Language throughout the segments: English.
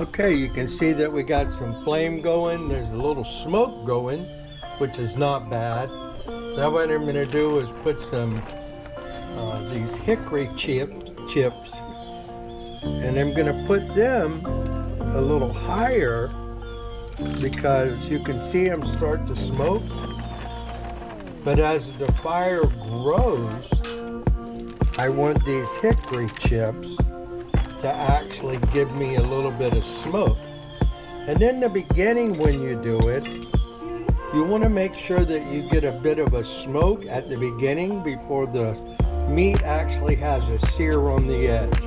Okay, you can see that we got some flame going. There's a little smoke going, which is not bad. Now what I'm going to do is put some these hickory chips, and I'm going to put them a little higher because you can see them start to smoke. But as the fire grows, I want these hickory chips to actually give me a little bit of smoke. And in the beginning when you do it, you want to make sure that you get a bit of a smoke at the beginning before the meat actually has a sear on the edge.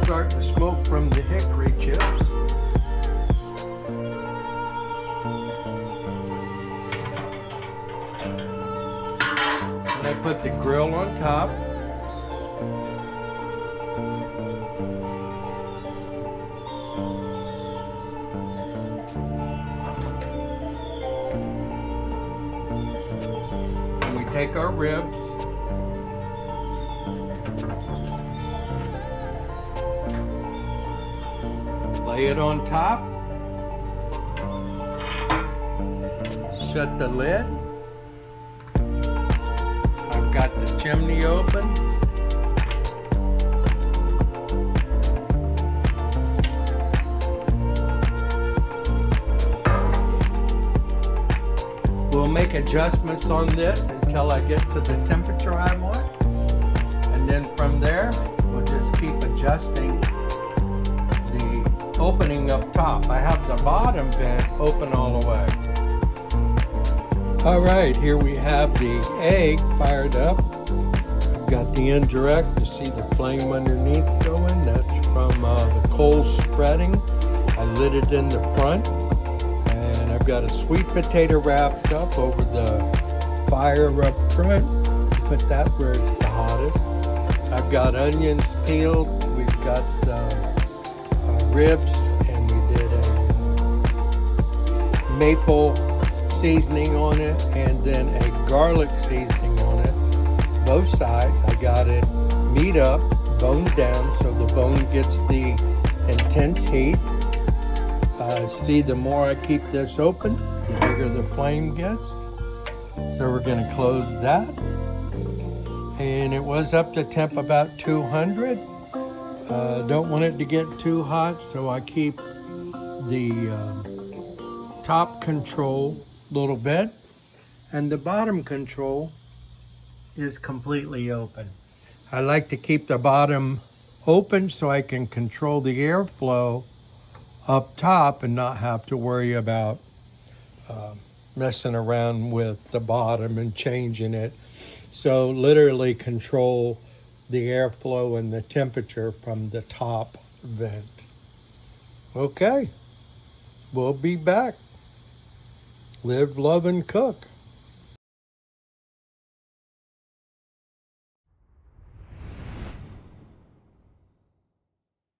Starting to smoke from the hickory chips. And I put the grill on top. And we take our ribs. Lay it on top. Shut the lid. I've got the chimney open. We'll make adjustments on this until I get to the temperature I want. And then from there, we'll just keep adjusting opening up top. I have the bottom vent open all the way. All right, here we have the egg fired up. I've got the indirect to see the flame underneath going. That's from the coals spreading. I lit it in the front. And I've got a sweet potato wrapped up over the fire up front. Put that where it's the hottest. I've got onions peeled. We've got ribs, and we did a maple seasoning on it and then a garlic seasoning on it. Both sides. I got it meat up, bone down, so the bone gets the intense heat. See, the more I keep this open, the bigger the flame gets. So we're going to close that. And it was up to temp about 200. Don't want it to get too hot, so I keep the top control a little bit, and the bottom control is completely open. I like to keep the bottom open so I can control the airflow up top and not have to worry about messing around with the bottom and changing it. So literally control the airflow and the temperature from the top vent. Okay, we'll be back. Live, love, and cook.